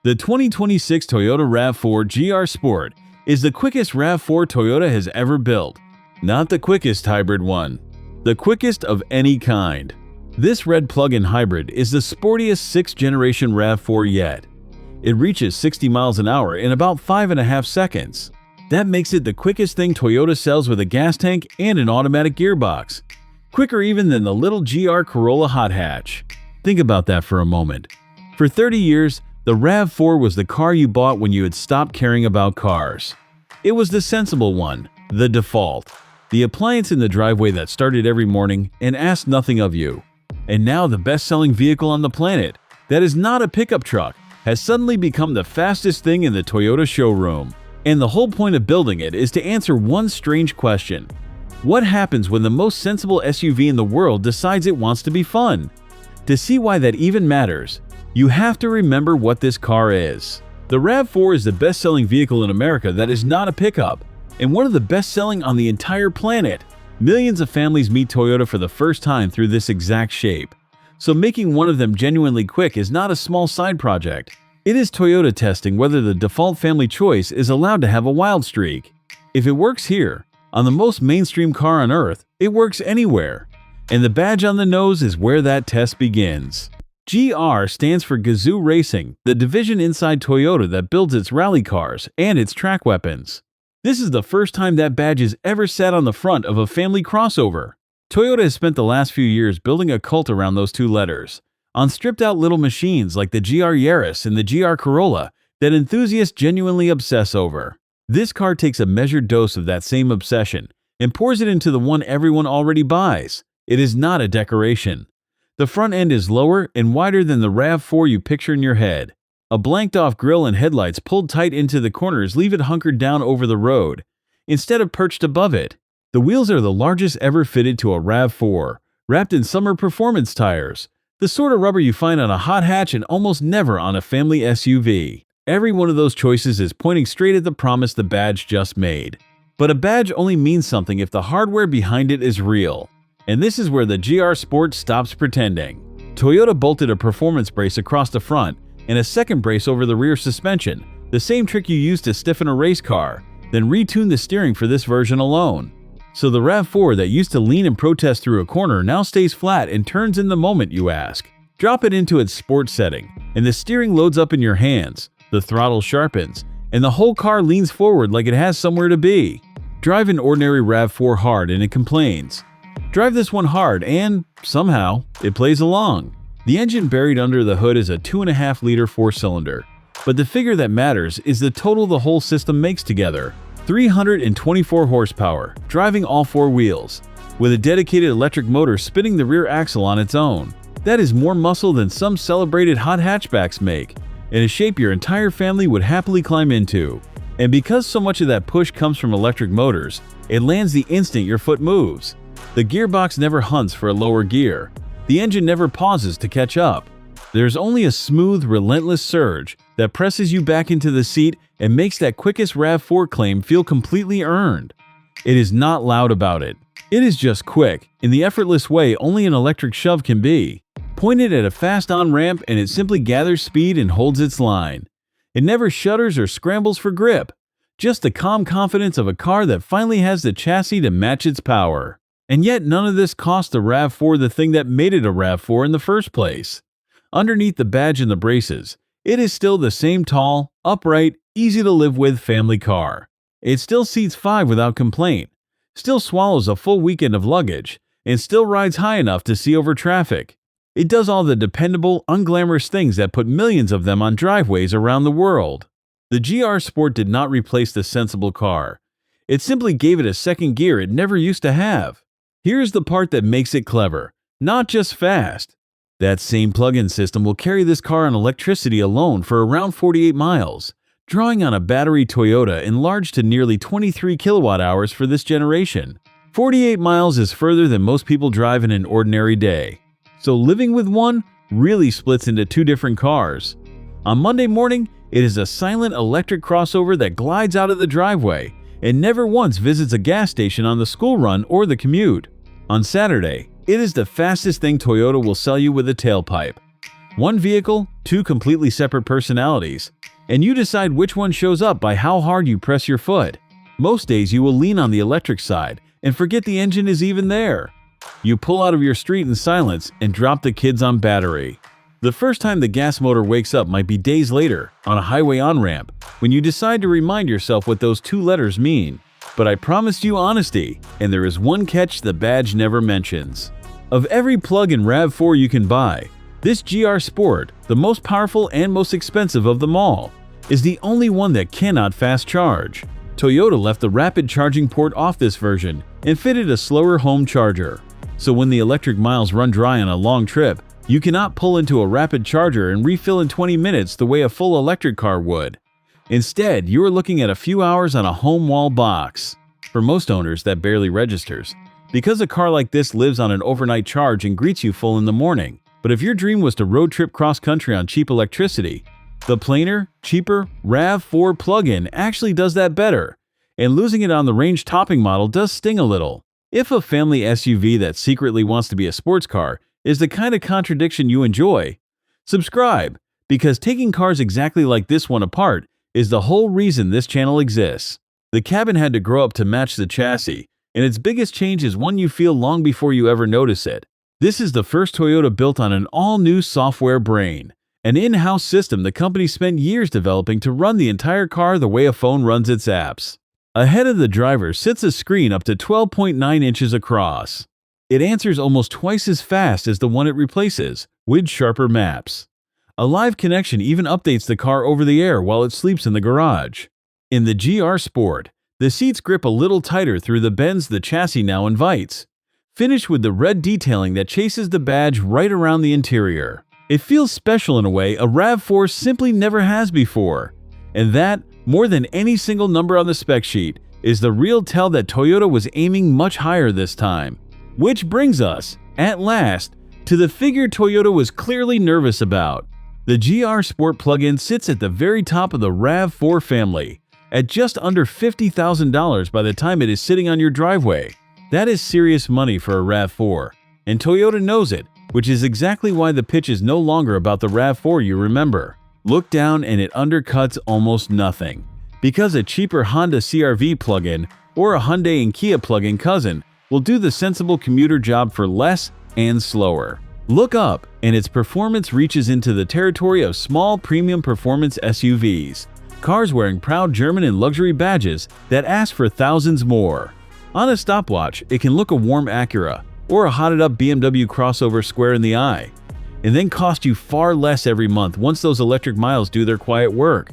The 2026 Toyota RAV4 GR Sport is the quickest RAV4 Toyota has ever built. Not the quickest hybrid one, the quickest of any kind. This red plug-in hybrid is the sportiest 6th generation RAV4 yet. It reaches 60 miles an hour in about 5.5 seconds. That makes it the quickest thing Toyota sells with a gas tank and an automatic gearbox. Quicker even than the little GR Corolla hot hatch. Think about that for a moment. For 30 years, the RAV4 was the car you bought when you had stopped caring about cars. It was the sensible one, the default, the appliance in the driveway that started every morning and asked nothing of you. And now the best-selling vehicle on the planet, that is not a pickup truck, has suddenly become the fastest thing in the Toyota showroom. And the whole point of building it is to answer one strange question. What happens when the most sensible SUV in the world decides it wants to be fun? To see why that even matters, you have to remember what this car is. The RAV4 is the best-selling vehicle in America that is not a pickup, and one of the best-selling on the entire planet. Millions of families meet Toyota for the first time through this exact shape. So making one of them genuinely quick is not a small side project. It is Toyota testing whether the default family choice is allowed to have a wild streak. If it works here, on the most mainstream car on earth, it works anywhere. And the badge on the nose is where that test begins. GR stands for Gazoo Racing, the division inside Toyota that builds its rally cars and its track weapons. This is the first time that badge is ever sat on the front of a family crossover. Toyota has spent the last few years building a cult around those two letters, on stripped-out little machines like the GR Yaris and the GR Corolla that enthusiasts genuinely obsess over. This car takes a measured dose of that same obsession and pours it into the one everyone already buys. It is not a decoration. The front end is lower and wider than the RAV4 you picture in your head. A blanked-off grille and headlights pulled tight into the corners leave it hunkered down over the road, instead of perched above it. The wheels are the largest ever fitted to a RAV4, wrapped in summer performance tires, the sort of rubber you find on a hot hatch and almost never on a family SUV. Every one of those choices is pointing straight at the promise the badge just made. But a badge only means something if the hardware behind it is real. And this is where the GR Sport stops pretending. Toyota bolted a performance brace across the front and a second brace over the rear suspension, the same trick you use to stiffen a race car, then retuned the steering for this version alone. So the RAV4 that used to lean and protest through a corner now stays flat and turns in the moment you ask. Drop it into its sport setting, and the steering loads up in your hands, the throttle sharpens, and the whole car leans forward like it has somewhere to be. Drive an ordinary RAV4 hard and it complains. Drive this one hard and, somehow, it plays along. The engine buried under the hood is a 2.5-liter 4-cylinder, but the figure that matters is the total the whole system makes together. 324 horsepower, driving all four wheels, with a dedicated electric motor spinning the rear axle on its own. That is more muscle than some celebrated hot hatchbacks make, in a shape your entire family would happily climb into. And because so much of that push comes from electric motors, it lands the instant your foot moves. The gearbox never hunts for a lower gear. The engine never pauses to catch up. There's only a smooth, relentless surge that presses you back into the seat and makes that quickest RAV4 claim feel completely earned. It is not loud about it. It is just quick, in the effortless way only an electric shove can be. Point it at a fast on-ramp and it simply gathers speed and holds its line. It never shudders or scrambles for grip. Just the calm confidence of a car that finally has the chassis to match its power. And yet none of this cost the RAV4 the thing that made it a RAV4 in the first place. Underneath the badge and the braces, it is still the same tall, upright, easy-to-live-with family car. It still seats 5 without complaint, still swallows a full weekend of luggage, and still rides high enough to see over traffic. It does all the dependable, unglamorous things that put millions of them on driveways around the world. The GR Sport did not replace the sensible car. It simply gave it a second gear it never used to have. Here's the part that makes it clever, not just fast. That same plug-in system will carry this car on electricity alone for around 48 miles, drawing on a battery Toyota enlarged to nearly 23 kilowatt-hours for this generation. 48 miles is further than most people drive in an ordinary day. So living with one really splits into two different cars. On Monday morning, it is a silent electric crossover that glides out of the driveway and never once visits a gas station on the school run or the commute. On Saturday, it is the fastest thing Toyota will sell you with a tailpipe. One vehicle, two completely separate personalities, and you decide which one shows up by how hard you press your foot. Most days you will lean on the electric side and forget the engine is even there. You pull out of your street in silence and drop the kids on battery. The first time the gas motor wakes up might be days later on a highway on-ramp when you decide to remind yourself what those two letters mean. But I promised you honesty, and there is one catch the badge never mentions. Of every plug-in RAV4 you can buy, this GR Sport, the most powerful and most expensive of them all, is the only one that cannot fast charge. Toyota left the rapid charging port off this version and fitted a slower home charger. So when the electric miles run dry on a long trip, you cannot pull into a rapid charger and refill in 20 minutes the way a full electric car would. Instead, you are looking at a few hours on a home wall box. For most owners, that barely registers, because a car like this lives on an overnight charge and greets you full in the morning. But if your dream was to road trip cross-country on cheap electricity, the plainer, cheaper RAV4 plug-in actually does that better, and losing it on the range-topping model does sting a little. If a family SUV that secretly wants to be a sports car is the kind of contradiction you enjoy, subscribe, because taking cars exactly like this one apart is the whole reason this channel exists. The cabin had to grow up to match the chassis, and its biggest change is one you feel long before you ever notice it. This is the first Toyota built on an all-new software brain, an in-house system the company spent years developing to run the entire car the way a phone runs its apps. Ahead of the driver sits a screen up to 12.9 inches across. It answers almost twice as fast as the one it replaces, with sharper maps. A live connection even updates the car over the air while it sleeps in the garage. In the GR Sport, the seats grip a little tighter through the bends the chassis now invites, finished with the red detailing that chases the badge right around the interior. It feels special in a way a RAV4 simply never has before, and that, more than any single number on the spec sheet, is the real tell that Toyota was aiming much higher this time. Which brings us, at last, to the figure Toyota was clearly nervous about. The GR Sport plug-in sits at the very top of the RAV4 family, at just under $50,000 by the time it is sitting on your driveway. That is serious money for a RAV4, and Toyota knows it, which is exactly why the pitch is no longer about the RAV4 you remember. Look down and it undercuts almost nothing, because a cheaper Honda CR-V plug-in or a Hyundai and Kia plug-in cousin will do the sensible commuter job for less and slower. Look up, and its performance reaches into the territory of small premium performance SUVs, cars wearing proud German and luxury badges that ask for thousands more. On a stopwatch, it can look a warm Acura or a hotted-up BMW crossover square in the eye, and then cost you far less every month once those electric miles do their quiet work.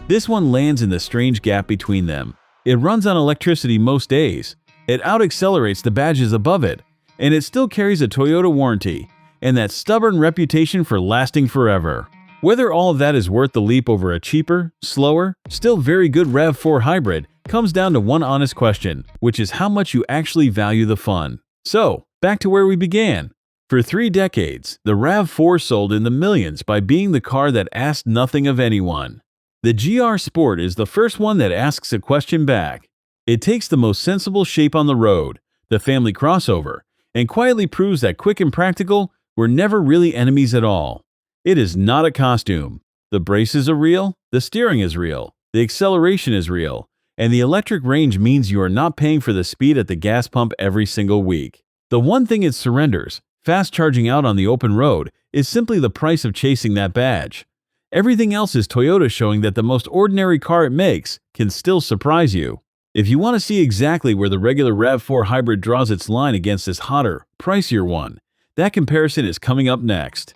This one lands in the strange gap between them. It runs on electricity most days, it out-accelerates the badges above it, and it still carries a Toyota warranty and that stubborn reputation for lasting forever. Whether all of that is worth the leap over a cheaper, slower, still very good RAV4 hybrid comes down to one honest question, which is how much you actually value the fun. So, back to where we began. For 3 decades, the RAV4 sold in the millions by being the car that asked nothing of anyone. The GR Sport is the first one that asks a question back. It takes the most sensible shape on the road, the family crossover, and quietly proves that quick and practical were never really enemies at all. It is not a costume. The braces are real, the steering is real, the acceleration is real, and the electric range means you are not paying for the speed at the gas pump every single week. The one thing it surrenders, fast charging out on the open road, is simply the price of chasing that badge. Everything else is Toyota showing that the most ordinary car it makes can still surprise you. If you want to see exactly where the regular RAV4 hybrid draws its line against this hotter, pricier one, that comparison is coming up next.